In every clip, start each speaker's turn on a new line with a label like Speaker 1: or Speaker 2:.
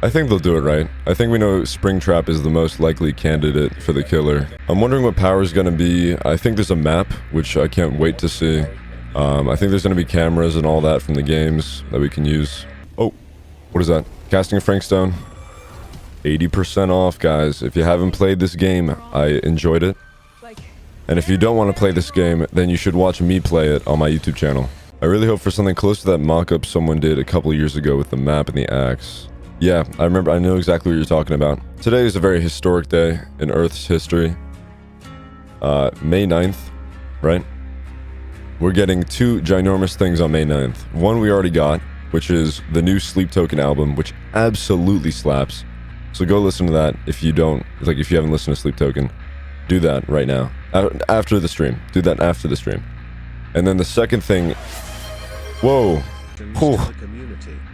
Speaker 1: I think they'll do it right. I think we know Springtrap is the most likely candidate for the killer. I'm wondering what power is going to be. I think there's a map, which I can't wait to see. I think there's going to be cameras and all that from the games that we can use. Oh, what is that? Casting a Frankstone. 80% off, guys. If you haven't played this game, I enjoyed it. And if you don't want to play this game, then you should watch me play it on my YouTube channel. I really hope for something close to that mock-up someone did a couple years ago with the map and the axe. Yeah, I remember. I know exactly what you're talking about. Today is a very historic day in Earth's history. May 9th, right? We're getting two ginormous things on May 9th. One we already got, which is the new Sleep Token album, which absolutely slaps. So go listen to that if you don't, like if you haven't listened to Sleep Token. Do that right now. After the stream. Do that after the stream. And then the second thing... Whoa. Whew.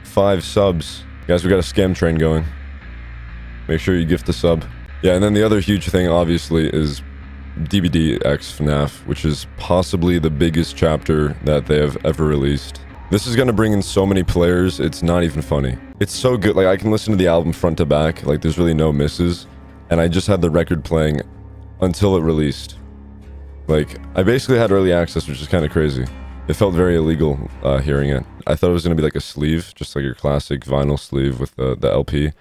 Speaker 1: 5 subs. Guys, we got a scam train going. Make sure you gift a sub. Yeah, and then the other huge thing, obviously, is DBD X FNAF, which is possibly the biggest chapter that they have ever released. This is gonna bring in so many players, it's not even funny. It's so good, like I can listen to the album front to back, like there's really no misses. And I just had the record playing until it released. Like, I basically had early access, which is kind of crazy. It felt very illegal hearing it. I thought it was going to be like a sleeve, just like your classic vinyl sleeve with the LP.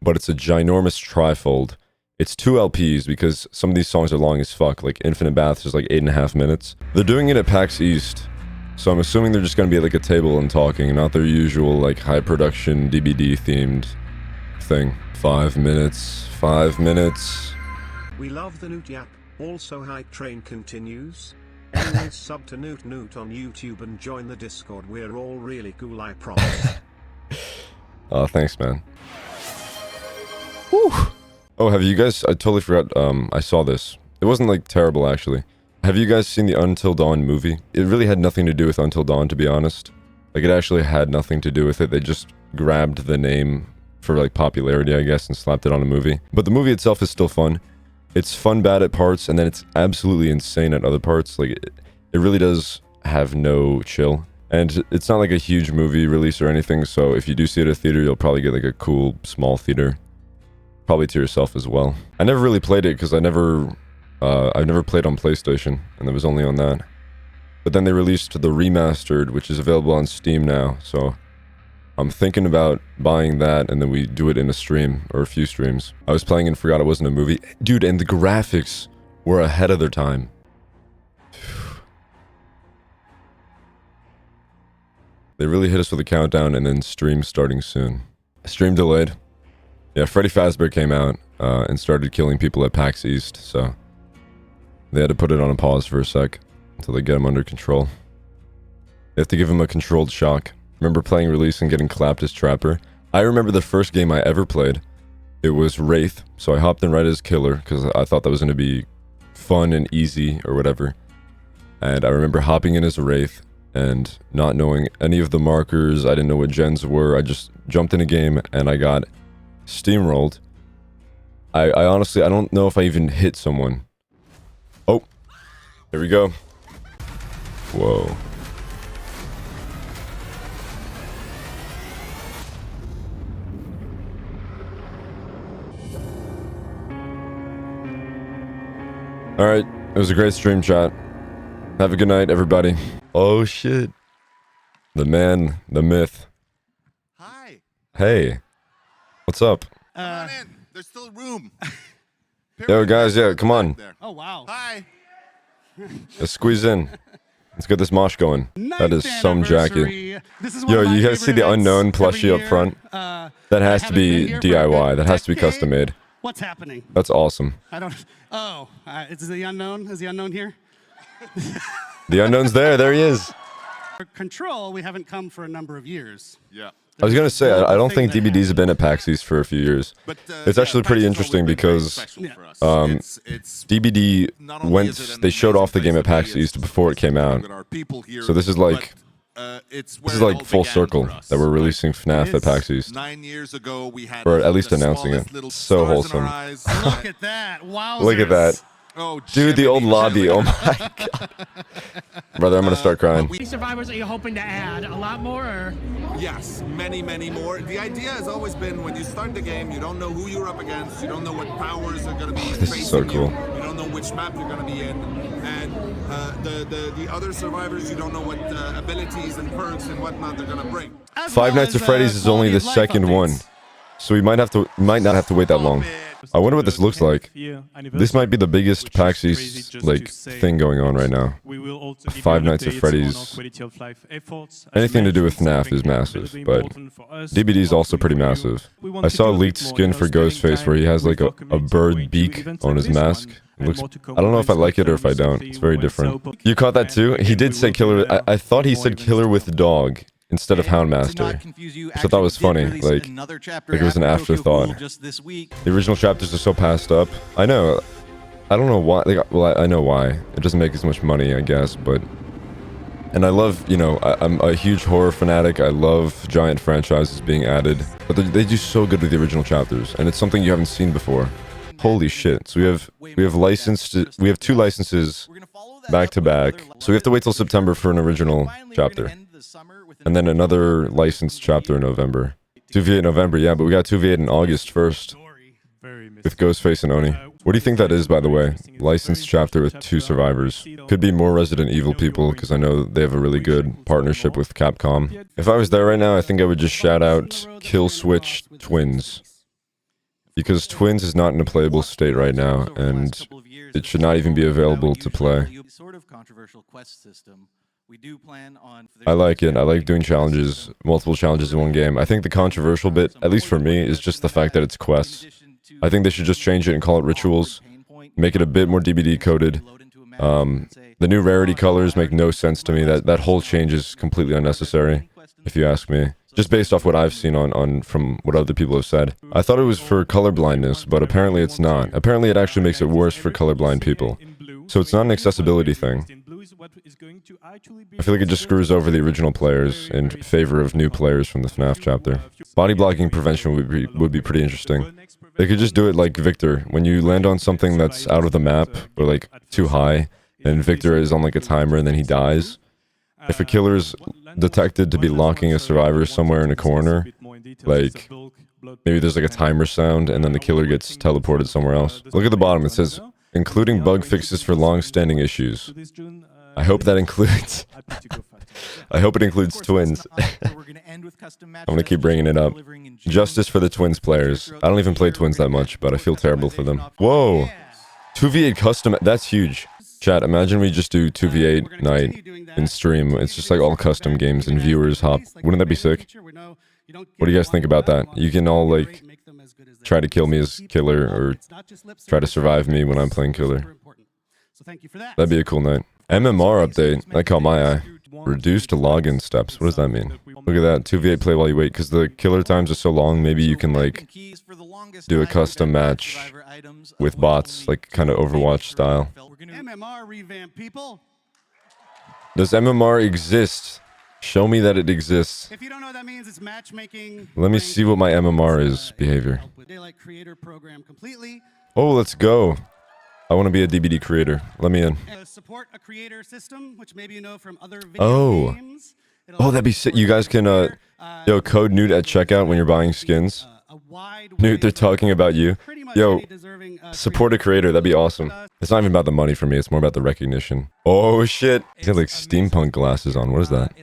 Speaker 1: But it's a ginormous trifold. It's 2 LPs because some of these songs are long as fuck. Like Infinite Baths is like 8.5 minutes. They're doing it at PAX East. So I'm assuming they're just going to be at like a table and talking, not their usual like high production DVD themed thing. 5 minutes. 5 minutes.
Speaker 2: We love the Newt Yap. Also Hype Train continues. Always sub to Newt on YouTube and join the Discord. We're all really cool, I promise.
Speaker 1: Oh, thanks, man. Whew. Oh, have you guys... I totally forgot. I saw this. It wasn't, like, terrible, actually. Have you guys seen the Until Dawn movie? It really had nothing to do with Until Dawn, to be honest. Like, it actually had nothing to do with it. They just grabbed the name for, like, popularity, I guess, and slapped it on a movie. But the movie itself is still fun. It's fun bad at parts, and then it's absolutely insane at other parts. Like, it really does have no chill. And it's not like a huge movie release or anything, so if you do see it at a theater, you'll probably get like a cool, small theater. Probably to yourself as well. I never really played it, because I've never played on PlayStation, and it was only on that. But then they released the remastered, which is available on Steam now, so... I'm thinking about buying that, and then we do it in a stream, or a few streams. I was playing and forgot it wasn't a movie. Dude, and the graphics were ahead of their time. They really hit us with a countdown, and then stream starting soon. Stream delayed. Yeah, Freddy Fazbear came out, and started killing people at PAX East, so... They had to put it on a pause for a sec, until they get him under control. They have to give him a controlled shock. Remember playing Release and getting clapped as Trapper? I remember the first game I ever played. It was Wraith, so I hopped in right as Killer, because I thought that was going to be fun and easy, or whatever. And I remember hopping in as a Wraith, and not knowing any of the markers, I didn't know what gens were, I just jumped in a game, and I got steamrolled. I honestly, I don't know if I even hit someone. Oh, here we go. Whoa. Alright, it was a great stream, chat. Have a good night, everybody. Oh, shit. The man, the myth.
Speaker 3: Hi.
Speaker 1: Hey. What's up?
Speaker 3: Come on in. There's still room.
Speaker 1: Yo, guys, yeah, come on.
Speaker 4: Oh, wow.
Speaker 3: Hi.
Speaker 1: Let's squeeze in. Let's get this mosh going. That is some jacket. Yo, you guys see the Unknown plushie up front? That has to be DIY. That has to be custom made.
Speaker 4: What's happening?
Speaker 1: That's awesome.
Speaker 4: I don't... Oh, is the Unknown? Is the Unknown here?
Speaker 1: The Unknown's there. There he is.
Speaker 4: For Control, we haven't come for a number of years.
Speaker 3: Yeah.
Speaker 1: I was gonna say, I don't think DVDs have been at PAX East for a few years.
Speaker 3: But,
Speaker 1: it's actually pretty interesting because DBD they showed off the game at PAX East before it came out. So this is like full circle that we're releasing FNAF at PAX East.
Speaker 3: 9 years ago, we had
Speaker 1: or at least announcing it. So wholesome.
Speaker 4: Look at that! Wow.
Speaker 1: Look at that.
Speaker 3: Oh,
Speaker 1: Dude, the old
Speaker 3: Jiminy,
Speaker 1: lobby.
Speaker 3: Jiminy.
Speaker 1: Oh my god. Brother, I'm gonna start crying.
Speaker 5: How many survivors are you hoping to add? A lot more, or?
Speaker 3: Yes, many, many more. The idea has always been when you start the game, you don't know who you're up against, you don't know what powers are going to be
Speaker 1: This
Speaker 3: facing
Speaker 1: is so cool.
Speaker 3: you don't know which map you're going to be in, and the other survivors, you don't know what abilities and perks and whatnot they're going to bring.
Speaker 4: As
Speaker 1: Five
Speaker 4: well
Speaker 1: Nights
Speaker 4: as,
Speaker 1: at Freddy's is only
Speaker 4: quality
Speaker 1: the
Speaker 4: of life
Speaker 1: second one.
Speaker 4: updates.
Speaker 1: So we might not have to wait that long. I wonder what this looks like. This might be the biggest PAX East like thing going on right now. Five Nights at Freddy's. Anything to do with FNAF is massive, but DBD is also pretty massive. I saw a leaked skin for Ghostface where he has like a bird beak on his mask. It looks, I don't know if I like it or if I don't. It's very different. You caught that too? He did say killer. I thought he said killer with dog instead of Houndmaster, which I thought was funny. Like it was an afterthought. The original chapters are so passed up. I know. I don't know why. Like, well, I know why. It doesn't make as much money, I guess, but... And I love, you know, I'm a huge horror fanatic. I love giant franchises being added. But they do so good with the original chapters, and it's something you haven't seen before. Holy shit. So we have two licenses back to back. So we have to wait till September for an original chapter. And then another licensed chapter in November. 2v8 November, yeah, but we got 2v8 in August first. With Ghostface and Oni. What do you think that is, by the way? Licensed chapter with 2 survivors. Could be more Resident Evil people, because I know they have a really good partnership with Capcom. If I was there right now, I think I would just shout out Kill Switch Twins. Because Twins is not in a playable state right now, and it should not even be available to play. I like it. I like doing challenges, multiple challenges in one game. I think the controversial bit, at least for me, is just the fact that it's quests. I think they should just change it and call it rituals. Make it a bit more DBD coded. The new rarity colors make no sense to me. That whole change is completely unnecessary, if you ask me. Just based off what I've seen from what other people have said. I thought it was for color blindness, but apparently it's not. Apparently it actually makes it worse for colorblind people. So it's not an accessibility thing. I feel like it just screws over the original players in favor of new players from the FNAF chapter. Body blocking prevention would be pretty interesting. They could just do it like Victor. When you land on something that's out of the map, or like too high, and Victor is on like a timer and then he dies. If a killer is detected to be locking a survivor somewhere in a corner, like maybe there's like a timer sound and then the killer gets teleported somewhere else. Look at the bottom, it says, including bug fixes for long-standing issues. I hope that includes... I hope it includes twins. I'm gonna keep bringing it up. Justice for the twins players. I don't even play twins that much, but I feel terrible for them. Whoa! 2v8 custom... That's huge. Chat, imagine we just do 2v8 night in stream. It's just like all custom games and viewers hop. Wouldn't that be sick? What do you guys think about that? You can all like try to kill me as killer or try to survive me when I'm playing killer. That'd be a cool night. MMR update. That caught my eye. Reduced login steps. What does that mean? Look at that. 2v8 play while you wait. Because the killer times are so long, maybe you can like do a custom match with bots, like kind of Overwatch style.
Speaker 4: MMR revamp, people.
Speaker 1: Does MMR exist? Show me that it exists.
Speaker 4: If you don't know what that means, it's matchmaking.
Speaker 1: Let me see what my MMR is. Behavior.
Speaker 4: Daylight creator program completely.
Speaker 1: Oh, let's go. I want to be a DBD creator. Let me in.
Speaker 4: Support a creator system, which maybe you know from other video games.
Speaker 1: Oh, that'd be sick. You guys can, yo, code Newt at checkout when you're buying skins. Newt, they're talking about you. Yo, support a creator. That'd be awesome. It's not even about the money for me. It's more about the recognition. Oh, shit. He's got, like, steampunk glasses on. What is that?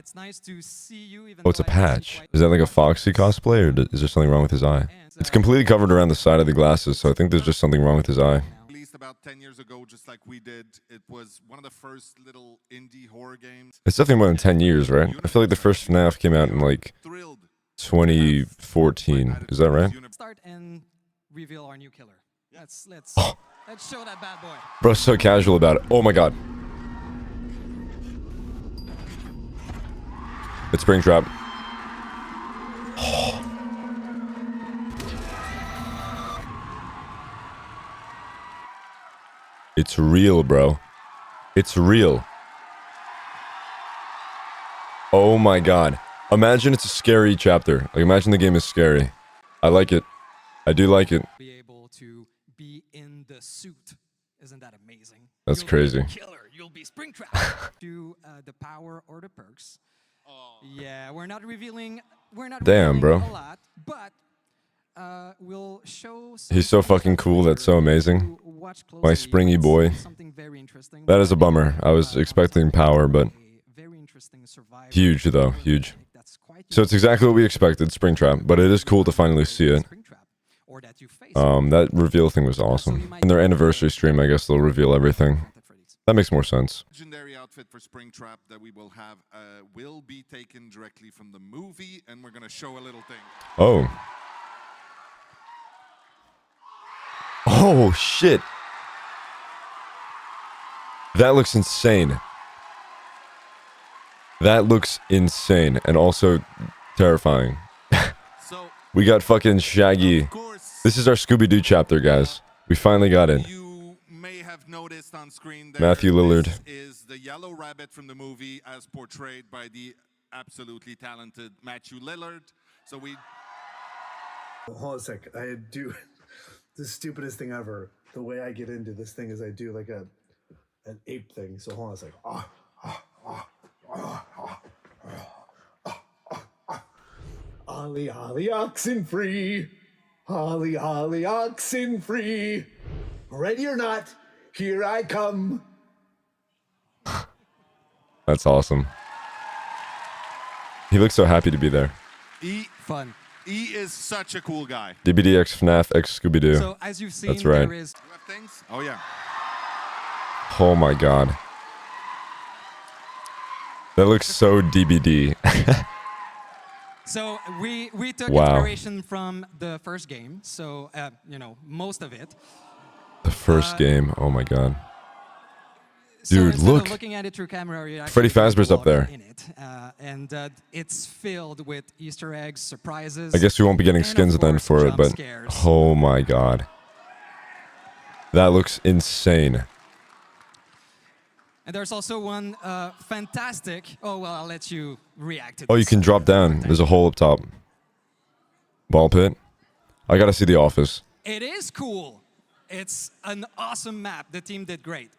Speaker 1: Oh, it's a patch. Is that, like, a Foxy cosplay, or is there something wrong with his eye? It's completely covered around the side of the glasses, so I think there's just something wrong with his eye.
Speaker 3: About 10 years ago, just like we did. It was one of the first little indie horror games.
Speaker 1: It's definitely more than 10 years, right? I feel like the first FNAF came out in like 2014. Is that right?
Speaker 6: Start and reveal our new killer. Let's show that bad boy.
Speaker 1: Bro's so casual about it. Oh my god. It's Springtrap. It's real, bro. It's real. Oh my god. Imagine it's a scary chapter. Like, imagine the game is scary. I like it. I do like it.
Speaker 6: Be able to be in the suit Isn't that amazing?
Speaker 1: That's
Speaker 6: You'll
Speaker 1: crazy.
Speaker 6: Be the killer. You'll be Springtrap. To the power or the perks. Yeah, we're not revealing. We're not
Speaker 1: Damn,
Speaker 6: revealing
Speaker 1: bro.
Speaker 6: a lot, but we'll show.
Speaker 1: He's so fucking cool. That's so amazing. My springy boy.
Speaker 6: Something very interesting.
Speaker 1: That is a bummer. I was expecting power, but
Speaker 6: very interesting survivor.
Speaker 1: huge though, huge.
Speaker 6: That's quite
Speaker 1: So it's exactly what we expected, Springtrap, but it is cool to finally see it.
Speaker 6: Or that you face.
Speaker 1: That reveal thing was awesome. In their anniversary stream, I guess they'll reveal everything. That makes more sense.
Speaker 3: Legendary outfit for Springtrap that we will have will be taken directly from the movie, and we're gonna show a little thing.
Speaker 1: Oh. Oh, shit. That looks insane. That looks insane and also terrifying.
Speaker 3: So
Speaker 1: We got fucking Shaggy.
Speaker 3: of course,
Speaker 1: This is our Scooby-Doo chapter, guys. We finally got it.
Speaker 3: you may have noticed on screen there,
Speaker 1: Matthew Lillard.
Speaker 3: this is the yellow rabbit from the movie as portrayed by the absolutely talented Matthew Lillard. So we
Speaker 7: Hold on a sec. I do the stupidest thing ever. The way I get into this thing is I do like an ape thing. So hold on a sec. Ollie, ollie, oxen free. Ollie, ollie, oxen free. Ready or not, here I come.
Speaker 1: That's awesome. He looks so happy to be there.
Speaker 6: Fun.
Speaker 3: he is such a cool guy.
Speaker 1: DBD X FNAF X Scooby-Doo.
Speaker 6: So as you've seen,
Speaker 1: That's right.
Speaker 6: there is.
Speaker 3: You have things? Oh yeah.
Speaker 1: Oh my god. That looks so DBD.
Speaker 6: So we took
Speaker 1: Wow.
Speaker 6: inspiration from the first game. So you know, most of it.
Speaker 1: The first game. Oh my god.
Speaker 6: So
Speaker 1: Dude,
Speaker 6: instead of
Speaker 1: look.
Speaker 6: looking at it through camera, you're
Speaker 1: Freddy
Speaker 6: actually
Speaker 1: Fazbear's up there.
Speaker 6: in it, and it's filled with Easter eggs, surprises.
Speaker 1: I guess we won't be getting
Speaker 6: and, of
Speaker 1: skins then
Speaker 6: course,
Speaker 1: for it,
Speaker 6: jump
Speaker 1: but
Speaker 6: scares.
Speaker 1: oh my god. That looks insane.
Speaker 6: And there's also one fantastic. Oh well, I'll let you react to this.
Speaker 1: Oh, you can drop down. There's a hole up top. Ball pit. I gotta see The Office.
Speaker 6: It is cool. It's an awesome map. The team did great.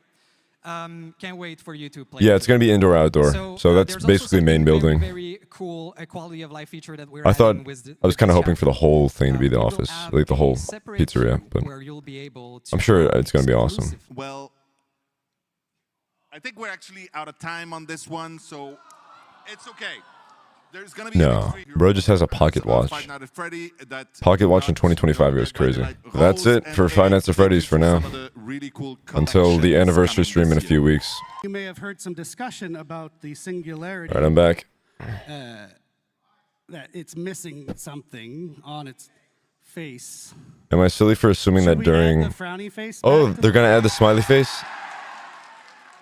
Speaker 6: Can't wait for you to play.
Speaker 1: Yeah,
Speaker 6: it.
Speaker 1: it's gonna be indoor outdoor. So that's
Speaker 6: there's also
Speaker 1: basically main
Speaker 6: something
Speaker 1: building.
Speaker 6: Very, very cool quality of life feature that we're.
Speaker 1: I thought
Speaker 6: adding with the,
Speaker 1: I was
Speaker 6: with
Speaker 1: kind of
Speaker 6: this
Speaker 1: hoping for the
Speaker 6: chapter.
Speaker 1: whole thing to be The
Speaker 6: We will
Speaker 1: Office,
Speaker 6: have
Speaker 1: like the
Speaker 6: a
Speaker 1: whole
Speaker 6: separate
Speaker 1: pizzeria. But
Speaker 6: where you'll be able to
Speaker 1: I'm sure it's gonna be awesome.
Speaker 6: exclusive-
Speaker 3: Well, I think we're actually out of time on this one, so it's okay. There's gonna be
Speaker 1: No, bro just has a pocket watch. Pocket watch in 2025 goes crazy. That's it for Five Nights at Freddy's for now. Until the anniversary stream in a few weeks.
Speaker 4: You may have heard some discussion about the singularity,
Speaker 1: All right, I'm back.
Speaker 4: that it's missing something on its face.
Speaker 1: Am I silly for assuming
Speaker 4: Should
Speaker 1: that
Speaker 4: we
Speaker 1: during?
Speaker 4: add the frowny face
Speaker 1: Oh,
Speaker 4: back to
Speaker 1: they're
Speaker 4: the-
Speaker 1: gonna add the smiley face.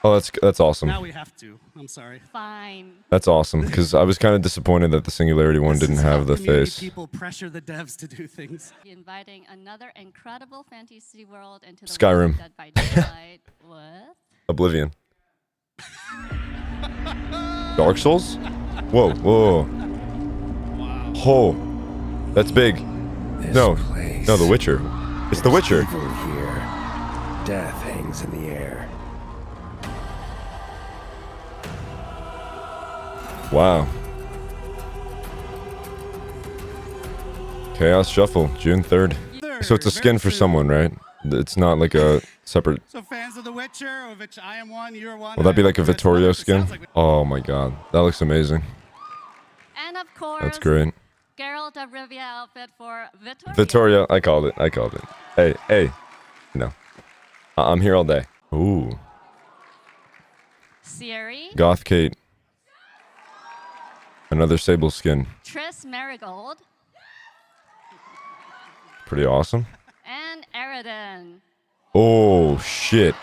Speaker 1: Oh, that's awesome.
Speaker 4: Now we have to. I'm sorry.
Speaker 8: Fine.
Speaker 1: That's awesome because I was kind of disappointed that the Singularity one
Speaker 4: This
Speaker 1: didn't
Speaker 4: is how
Speaker 1: have the
Speaker 4: community
Speaker 1: face.
Speaker 4: People pressure the devs to do things.
Speaker 8: Inviting another incredible fantasy world into the
Speaker 1: Skyrim.
Speaker 8: world of Dead by Daylight. What?
Speaker 1: Oblivion. Dark Souls? Whoa, whoa. Wow. Oh, that's big. No, The Witcher. It's The Witcher.
Speaker 9: Evil here. Death hangs in the air.
Speaker 1: Wow. Chaos Shuffle, June 3rd. So it's a skin for someone, right? It's not like a separate...
Speaker 4: So fans of The Witcher, of which I am one, you're one.
Speaker 1: Will that be
Speaker 4: I
Speaker 1: like a
Speaker 4: am Chris,
Speaker 1: Vittorio
Speaker 4: it
Speaker 1: skin?
Speaker 4: sounds like-
Speaker 1: Oh my god, that looks amazing.
Speaker 8: And of course,
Speaker 1: That's great.
Speaker 8: Geralt of Rivia outfit for Vittoria.
Speaker 1: Vittoria, I called it. Hey. No. I'm here all day. Ooh.
Speaker 8: Siri.
Speaker 1: Goth Kate. Another Sable skin.
Speaker 8: Triss Marigold.
Speaker 1: Pretty awesome.
Speaker 8: And Eridan.
Speaker 1: Oh, shit.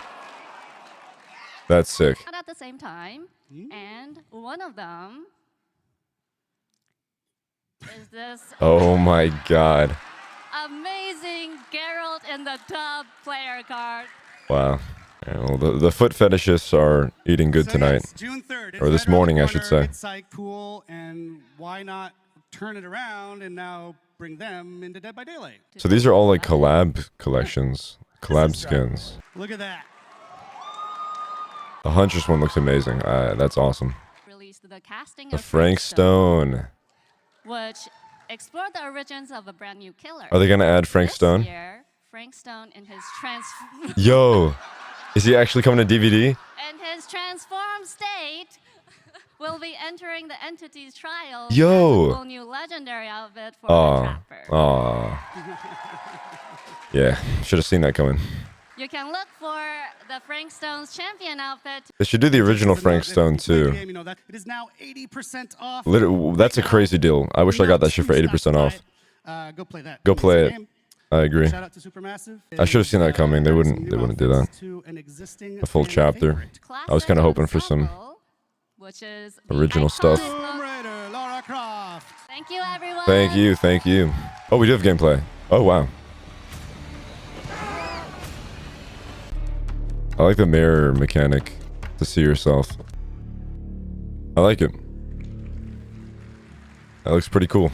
Speaker 1: That's sick.
Speaker 8: And at the same time. And one of them is this
Speaker 1: Oh my god.
Speaker 8: amazing Geralt in the Tub player card.
Speaker 1: Wow. Yeah, well, the foot fetishists are eating good
Speaker 4: So
Speaker 1: tonight.
Speaker 4: yes, June 3rd. It's
Speaker 1: Or this
Speaker 4: right around
Speaker 1: morning,
Speaker 4: the
Speaker 1: I should
Speaker 4: corner,
Speaker 1: say.
Speaker 4: It's like cool, and why not turn it around and now bring them into Dead by Daylight?
Speaker 1: So these are all like collab collections. Collab skins.
Speaker 4: Look at that.
Speaker 1: The Huntress one looks amazing. That's awesome.
Speaker 8: Released the casting
Speaker 1: The
Speaker 8: of
Speaker 1: Frank Stone.
Speaker 8: which explored the origins of a brand new killer.
Speaker 1: Are they gonna add Frank
Speaker 8: This
Speaker 1: Stone?
Speaker 8: year, Frank Stone in his
Speaker 1: Yo, is he actually coming to DVD?
Speaker 8: in his transformed state will be entering the entity's trial.
Speaker 1: Yo.
Speaker 8: As a cool new legendary outfit for the
Speaker 1: Aw,
Speaker 8: trapper.
Speaker 4: Yeah.
Speaker 1: should have seen that coming.
Speaker 8: You can look for the Frank Stone's champion outfit.
Speaker 1: They should do the original Frank Stone too.
Speaker 4: Game, you know, that it is now 80% off.
Speaker 1: That's a crazy deal. I wish I got that shit for 80% off.
Speaker 4: Go play that.
Speaker 1: Go play it.
Speaker 4: Game.
Speaker 1: I agree.
Speaker 4: Shout out to Supermassive.
Speaker 1: I should have seen that coming. They wouldn't do that. A full chapter. I was kind of hoping for some
Speaker 8: which is
Speaker 1: original stuff.
Speaker 4: Tomb Raider, Lara Croft.
Speaker 8: Thank you, everyone.
Speaker 1: Thank you. Oh, we do have gameplay. Oh, wow. I like the mirror mechanic to see yourself. I like it. That looks pretty cool.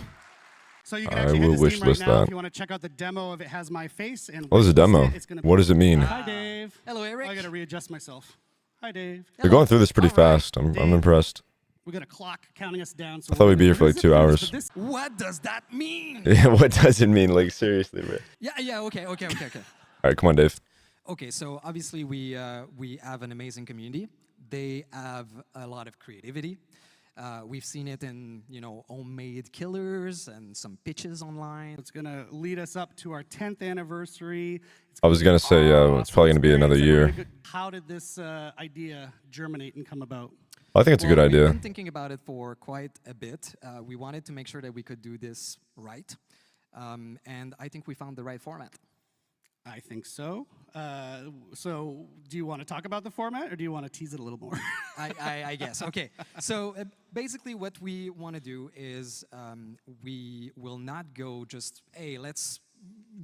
Speaker 4: So you can
Speaker 1: I
Speaker 4: actually
Speaker 1: will
Speaker 4: hit this
Speaker 1: wish
Speaker 4: game right
Speaker 1: list
Speaker 4: now
Speaker 1: that.
Speaker 4: If you want to check out the demo of It Has My Face. And
Speaker 1: Oh, there's a demo.
Speaker 4: it's gonna
Speaker 1: What does it mean?
Speaker 4: Hi, Dave.
Speaker 6: Hello, Eric.
Speaker 4: I got to readjust myself. Hi, Dave.
Speaker 1: They're going through this pretty
Speaker 6: All right.
Speaker 1: fast. I'm
Speaker 4: Dave.
Speaker 1: impressed.
Speaker 4: We got a clock counting us down. So
Speaker 1: I thought we'd be here for like 2 hours.
Speaker 6: What does that mean?
Speaker 1: Yeah, what does it mean? Like, seriously, bro.
Speaker 6: Yeah, okay.
Speaker 1: All right, come on, Dave.
Speaker 6: Okay, so obviously we have an amazing community. They have a lot of creativity. We've seen it in, homemade killers and some pitches online.
Speaker 4: It's going to lead us up to our 10th anniversary.
Speaker 1: I was going to say, it's probably going to be another year.
Speaker 4: How did this idea germinate and come about?
Speaker 1: I think it's a good
Speaker 6: We've
Speaker 1: idea.
Speaker 6: been thinking about it for quite a bit. We wanted to make sure that we could do this right. And I think we found the right format.
Speaker 4: I think so. So do you want to talk about the format or do you want to tease it a little more?
Speaker 6: I guess. Okay. So basically what we want to do is we will not go just, hey, let's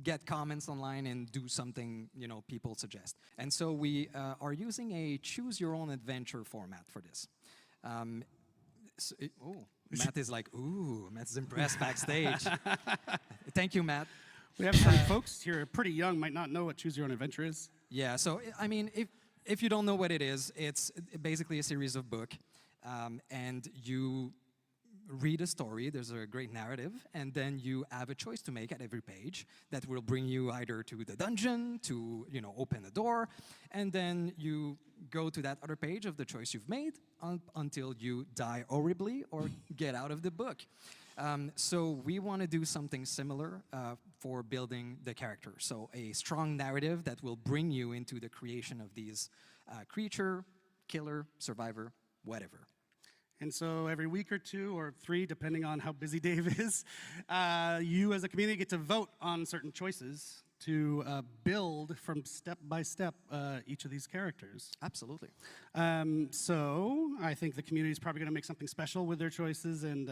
Speaker 6: get comments online and do something, people suggest. And so we are using a choose your own adventure format for this. Matt is like, ooh, Matt's impressed backstage. Thank you, Matt.
Speaker 4: We have some folks here pretty young, might not know what Choose Your Own Adventure is.
Speaker 6: Yeah, so I mean, if you don't know what it is, it's basically a series of books, and you read a story, there's a great narrative, and then you have a choice to make at every page that will bring you either to the dungeon, to open a door, and then you go to that other page of the choice you've made until you die horribly or get out of the book. So we want to do something similar for building the character. So a strong narrative that will bring you into the creation of these creature, killer, survivor, whatever.
Speaker 4: And so every week or 2 or 3, depending on how busy Dave is, you as a community get to vote on certain choices to build from step by step each of these characters.
Speaker 6: Absolutely.
Speaker 4: So I think the community is probably going to make something special with their choices and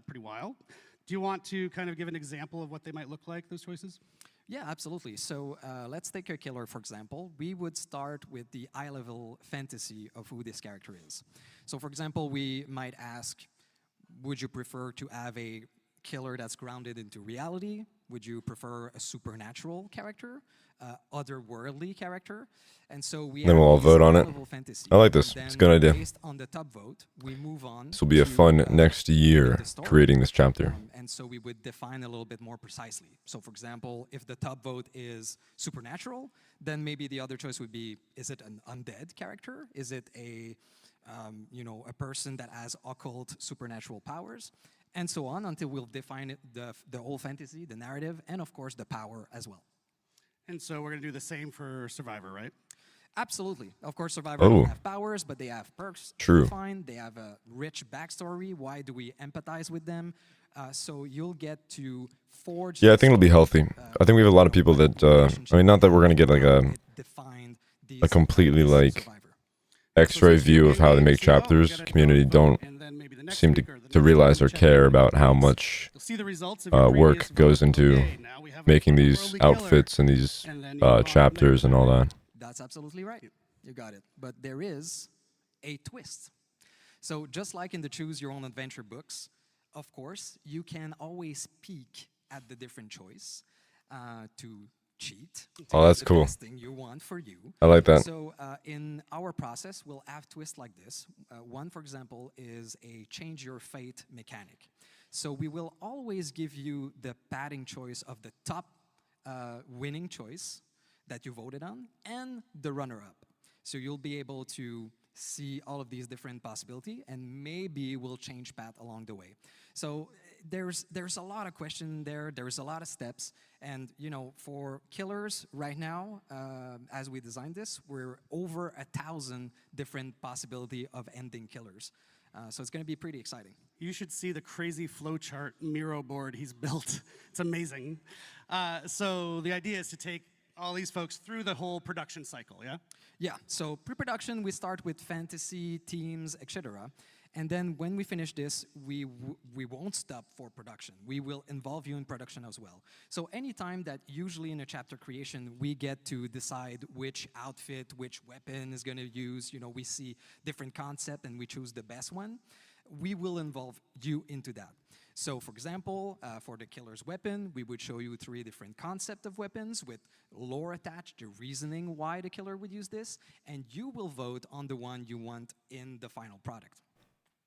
Speaker 4: pretty wild. Do you want to kind of give an example of what they might look like, those choices?
Speaker 6: Yeah, absolutely. So let's take a killer, for example. We would start with the high-level fantasy of who this character is. So, for example, we might ask, would you prefer to have a killer that's grounded into reality? Would you prefer a supernatural character, otherworldly character? And so we
Speaker 1: Then we'll all vote on it.
Speaker 6: fantasy.
Speaker 1: I like this. It's a good idea.
Speaker 6: Based on the top vote, we move on.
Speaker 1: This will be a
Speaker 6: to,
Speaker 1: fun next year
Speaker 6: the story.
Speaker 1: creating this chapter.
Speaker 6: And so we would define a little bit more precisely. So, for example, if the top vote is supernatural, then maybe the other choice would be: is it an undead character? Is it a person that has occult supernatural powers? And so on until we'll define it, the whole fantasy, the narrative, and of course the power as well.
Speaker 4: And so we're going to do the same for Survivor, right?
Speaker 6: Absolutely. Of course, Survivor don't have powers, but they have perks.
Speaker 1: True.
Speaker 6: Fine. They have a rich backstory. Why do we empathize with them? So you'll get to forge.
Speaker 1: Yeah, I think it'll be healthy. I think we have a lot of people that, not that we're going to get like a completely like X-ray view of how they make chapters. Community don't seem to realize or care about how much work goes into making these outfits and these chapters and all that.
Speaker 6: That's absolutely right. You got it. But there is a twist. So just like in the Choose Your Own Adventure books, of course, you can always peek at the different choice to cheat. to
Speaker 1: Oh, that's
Speaker 6: get the
Speaker 1: cool.
Speaker 6: best thing you want for you.
Speaker 1: I like that.
Speaker 6: So in our process, we'll have twists like this. One, for example, is a change your fate mechanic. So we will always give you the padding choice of the top winning choice that you voted on and the runner-up. So you'll be able to see all of these different possibilities, and maybe we'll change path along the way. So there's a lot of question there. There's a lot of steps, and for killers right now, as we designed this, we're over 1,000 different possibility of ending killers. So it's going to be pretty exciting.
Speaker 4: You should see the crazy flowchart Miro board he's built. It's amazing. So the idea is to take all these folks through the whole production cycle, yeah?
Speaker 6: Yeah, so pre-production, we start with fantasy, teams, etc. And then when we finish this, we won't stop for production. We will involve you in production as well. So anytime that usually in a chapter creation, we get to decide which outfit, which weapon is going to use, we see different concept and we choose the best one, we will involve you into that. So for example, for the killer's weapon, we would show you 3 different concepts of weapons with lore attached, the reasoning why the killer would use this, and you will vote on the one you want in the final product.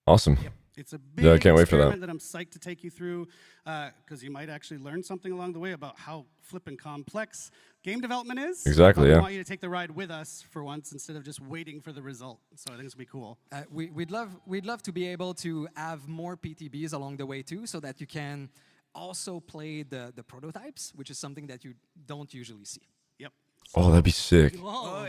Speaker 1: Awesome.
Speaker 4: Yep. It's a big
Speaker 1: I can't wait for that.
Speaker 4: experiment that I'm psyched to take you through, because you might actually learn something along the way about how flippin' complex game development is.
Speaker 1: Exactly,
Speaker 4: But
Speaker 1: yeah.
Speaker 4: we want you to take the ride with us for once instead of just waiting for the result. So I think it's going to be cool.
Speaker 6: We'd love to be able to have more PTBs along the way too, so that you can also play the prototypes, which is something that you don't usually see.
Speaker 4: Yep.
Speaker 1: Oh, that'd be sick.
Speaker 4: Whoa,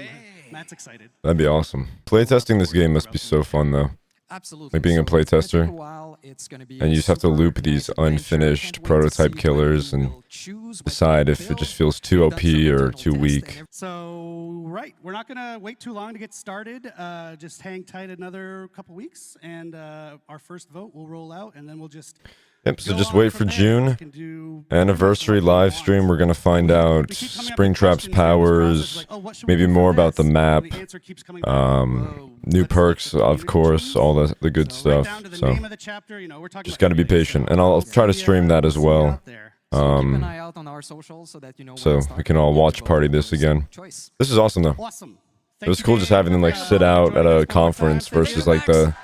Speaker 4: Matt's excited.
Speaker 1: That'd be awesome. Playtesting this game must be so fun, though.
Speaker 6: Absolutely.
Speaker 1: Like being a
Speaker 6: So it's gonna take
Speaker 1: playtester,
Speaker 6: a while. It's gonna be
Speaker 1: and you just have to
Speaker 6: super
Speaker 1: loop these
Speaker 6: nice adventure.
Speaker 1: unfinished
Speaker 6: Can't wait to
Speaker 1: prototype
Speaker 6: see when
Speaker 1: killers
Speaker 6: you
Speaker 1: and
Speaker 6: will choose what
Speaker 1: decide
Speaker 6: to
Speaker 1: if it
Speaker 6: build.
Speaker 1: just feels too
Speaker 6: We've done
Speaker 1: OP
Speaker 6: some
Speaker 1: or
Speaker 6: internal
Speaker 1: too
Speaker 6: tests
Speaker 1: weak.
Speaker 6: and
Speaker 4: So, right, we're not going to wait too long to get started. Just hang tight another couple weeks, and our first vote will roll out, and then we'll just
Speaker 1: Yep, so
Speaker 4: go
Speaker 1: just
Speaker 4: on
Speaker 1: wait
Speaker 4: from
Speaker 1: for
Speaker 4: there.
Speaker 1: June.
Speaker 4: We can do
Speaker 1: Anniversary
Speaker 4: whatever we
Speaker 1: live
Speaker 4: want.
Speaker 1: stream, we're going to find out
Speaker 4: We keep coming up with
Speaker 1: Springtrap's
Speaker 4: questions during this process,
Speaker 1: powers,
Speaker 4: like, oh, what should we
Speaker 1: maybe
Speaker 4: do for
Speaker 1: more about the
Speaker 4: this? And
Speaker 1: map,
Speaker 4: the answer keeps coming back. Whoa,
Speaker 1: new
Speaker 4: let's let
Speaker 1: perks,
Speaker 4: the
Speaker 1: of
Speaker 4: community
Speaker 1: course,
Speaker 4: choose.
Speaker 1: all the good
Speaker 4: So right
Speaker 1: stuff.
Speaker 4: down to the
Speaker 1: So
Speaker 4: name of the chapter, we're talking
Speaker 1: just
Speaker 4: about
Speaker 1: got to be
Speaker 4: everything,
Speaker 1: patient,
Speaker 4: so
Speaker 1: and I'll try to
Speaker 4: see ya-
Speaker 1: stream that as
Speaker 4: see ya
Speaker 1: well.
Speaker 4: out there.
Speaker 6: So keep an eye out on our socials so that you know when
Speaker 1: So
Speaker 6: it's
Speaker 1: we
Speaker 6: starting
Speaker 1: can all
Speaker 6: and you
Speaker 1: watch
Speaker 6: vote
Speaker 1: party
Speaker 6: on
Speaker 1: this
Speaker 6: your
Speaker 1: again.
Speaker 6: choice.
Speaker 1: This is awesome, though.
Speaker 4: Awesome.
Speaker 1: It was cool just having them like sit out at a conference versus like the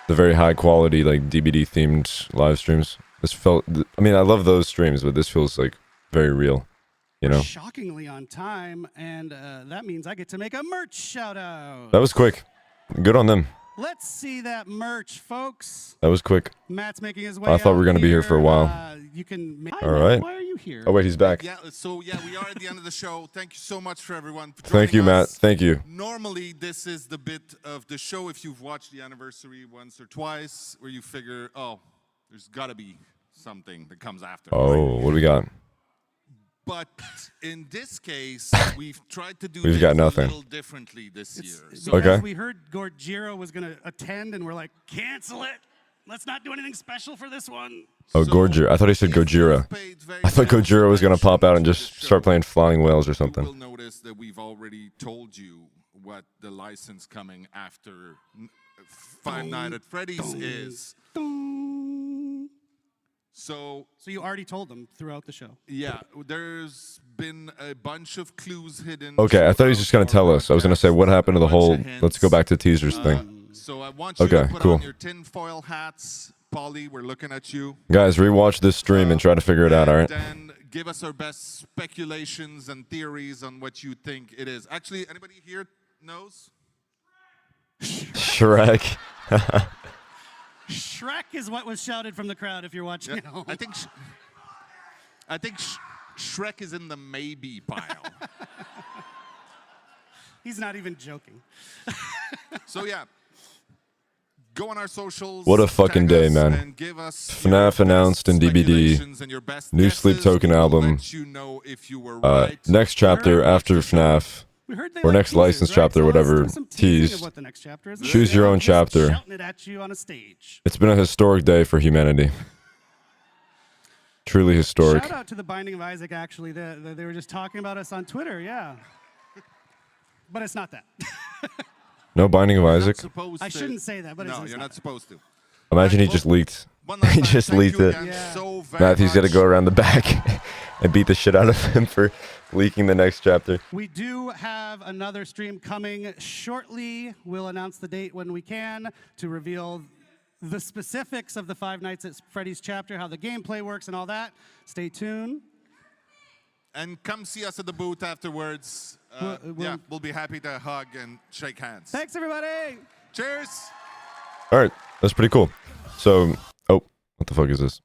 Speaker 1: very high quality like DBD themed live streams. This felt, I mean, I love those streams, but this feels like very real,
Speaker 4: Shockingly on time, and that means I get to make a merch shout out.
Speaker 1: That was quick. Good on them.
Speaker 4: Let's see that merch, folks.
Speaker 1: That was quick.
Speaker 4: Matt's making his way.
Speaker 1: I thought we were
Speaker 4: going to
Speaker 1: be here for a while.
Speaker 4: You can.
Speaker 1: All right.
Speaker 4: Why are you here?
Speaker 1: Oh wait, he's back.
Speaker 3: Yeah, so yeah, we are at the end of the show. Thank you so much for everyone. For
Speaker 1: Thank you,
Speaker 3: joining
Speaker 1: Matt.
Speaker 3: us.
Speaker 1: Thank you.
Speaker 3: Normally, this is the bit of the show, if you've watched the anniversary once or twice, where you figure, oh, there's got to be something that comes after.
Speaker 1: Oh, what do we got?
Speaker 3: But in this case, we've tried to do
Speaker 1: We've
Speaker 3: this
Speaker 1: got nothing.
Speaker 3: a little differently this year. So
Speaker 4: Because
Speaker 1: Okay.
Speaker 4: we heard Gojira was going to attend, and we're like, cancel it. Let's not do anything special for this one.
Speaker 1: Oh,
Speaker 3: So,
Speaker 1: Gojira. I thought he said
Speaker 3: if you've
Speaker 1: Gojira.
Speaker 3: paid very
Speaker 1: I thought
Speaker 3: close
Speaker 1: Gojira was gonna pop out and
Speaker 3: attention
Speaker 1: just
Speaker 3: to the
Speaker 1: start
Speaker 3: show,
Speaker 1: playing Flying Whales or
Speaker 3: you
Speaker 1: something.
Speaker 3: will notice that we've already told you what the license coming after Five Nights at Freddy's is.
Speaker 4: Dong.
Speaker 3: So
Speaker 4: So you already told them throughout the show.
Speaker 3: yeah, there's been a bunch of clues hidden.
Speaker 1: Okay, I thought he was just gonna
Speaker 3: throughout
Speaker 1: tell
Speaker 3: our
Speaker 1: us. I was gonna say
Speaker 3: broadcast,
Speaker 1: what happened to the
Speaker 3: a bunch
Speaker 1: whole.
Speaker 3: of hints.
Speaker 1: Let's go back to teasers thing.
Speaker 3: So I want you
Speaker 1: Okay,
Speaker 3: to put
Speaker 1: cool.
Speaker 3: on your tinfoil hats. Polly, we're looking at you.
Speaker 1: Guys, rewatch this stream and try to figure it out. All right.
Speaker 3: And then give us our best speculations and theories on what you think it is. Actually, anybody here knows?
Speaker 1: Shrek.
Speaker 4: Shrek is what was shouted from the crowd if you're watching
Speaker 3: Yeah,
Speaker 4: at home.
Speaker 3: I think Shrek is in the maybe pile.
Speaker 4: He's not even joking.
Speaker 3: So yeah, go on our socials.
Speaker 1: What a fucking
Speaker 3: tag
Speaker 1: day,
Speaker 3: us,
Speaker 1: man.
Speaker 3: And give us
Speaker 1: FNAF
Speaker 3: your best
Speaker 1: announced in DBD.
Speaker 3: speculations and your best
Speaker 1: New Sleep
Speaker 3: guesses.
Speaker 1: Token
Speaker 3: We'll
Speaker 1: album.
Speaker 3: let you know if you were right.
Speaker 1: Next chapter after FNAF.
Speaker 4: We heard they
Speaker 1: Or
Speaker 4: like
Speaker 1: next
Speaker 4: teasers,
Speaker 1: license
Speaker 4: right?
Speaker 1: chapter,
Speaker 4: So let's
Speaker 1: whatever,
Speaker 4: do some teasing of
Speaker 1: teased.
Speaker 4: what the next chapter is.
Speaker 1: Choose your own
Speaker 4: Just
Speaker 1: chapter.
Speaker 4: Shouting it at you on a stage.
Speaker 1: It's been a historic day for humanity. Truly historic.
Speaker 4: Shout out to the Binding of Isaac. Actually, they were just talking about us on Twitter. Yeah, but it's not that.
Speaker 1: No Binding of
Speaker 3: You're not
Speaker 1: Isaac.
Speaker 3: supposed
Speaker 4: I
Speaker 3: to-
Speaker 4: shouldn't say that, but
Speaker 3: no,
Speaker 4: it's
Speaker 3: you're
Speaker 4: not
Speaker 3: not supposed to.
Speaker 1: Imagine he just leaked.
Speaker 3: One last
Speaker 1: He
Speaker 3: time,
Speaker 1: just
Speaker 3: thank
Speaker 1: leaked
Speaker 3: you
Speaker 1: it.
Speaker 3: again
Speaker 4: Yeah.
Speaker 3: so very
Speaker 1: Matthew's got to
Speaker 3: much.
Speaker 1: go around the back and beat the shit out of him for leaking the next chapter.
Speaker 4: We do have another stream coming shortly. We'll announce the date when we can to reveal the specifics of the Five Nights at Freddy's chapter, how the gameplay works and all that. Stay tuned.
Speaker 3: And come see us at the booth afterwards. Yeah, we'll be happy to hug and shake hands.
Speaker 4: Thanks, everybody.
Speaker 3: Cheers.
Speaker 1: All right, that's pretty cool. So, oh, what the fuck is this?